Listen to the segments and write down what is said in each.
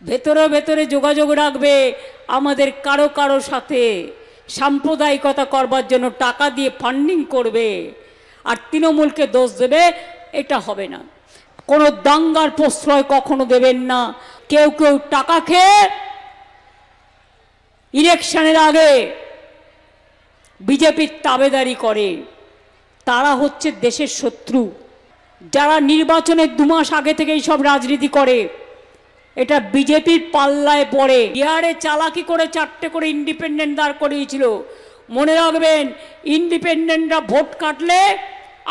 ভেতরে ভেতরে যোগাযোগ রাখবে আমাদের কারো কারো সাথে, সাম্প্রদায়িকতা করবার জন্য টাকা দিয়ে ফান্ডিং করবে আর তৃণমূলকে দোষ দেবে, এটা হবে না। কোনো দাঙ্গার প্রশ্রয় কখনো দেবেন না। কেউ কেউ টাকা খেয়ে ইলেকশনের আগে বিজেপির তাবেদারি করে, তারা হচ্ছে দেশের শত্রু। যারা নির্বাচনের 2 মাস আগে থেকেই সব রাজনীতি করে, এটা বিজেপির পাল্লায় পড়ে। বিহারে চালাকি করে 4টে করে ইন্ডিপেন্ডেন্ট দাঁড় করিয়েছিল। মনে রাখবেন, ইন্ডিপেন্ডেন্টরা ভোট কাটলে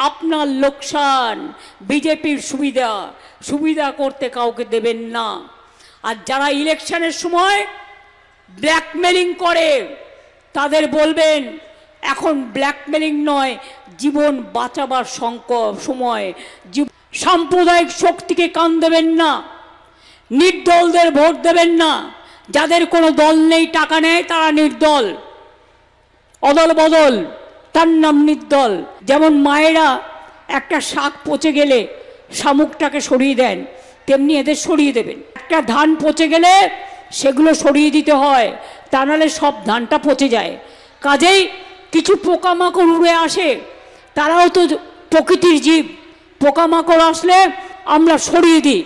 আপনার লোকসান, বিজেপির সুবিধা করতে কাউকে দেবেন না। আর যারা ইলেকশনের সময় ব্ল্যাকমেলিং করে, তাদের বলবেন এখন ব্ল্যাকমেলিং নয়, জীবন বাঁচাবার সময়। সাম্প্রদায়িক শক্তিকে কান দেবেন না, নির্দলদের ভোট দেবেন না। যাদের কোনো দল নেই, টাকা নেয়, তারা নির্দল, অদল বদল, তার নাম নির্দল। যেমন মায়েরা একটা শাক পচে গেলে শামুকটাকে সরিয়ে দেন, তেমনি এদের সরিয়ে দেবেন। একটা ধান পচে গেলে সেগুলো সরিয়ে দিতে হয়, তা নাহলে সব ধানটা পচে যায়। কাজেই কিছু পোকামাকড় উড়ে আসে, তারাও তো প্রকৃতির জীব। পোকামাকড় আসলে আমরা সরিয়ে দিই।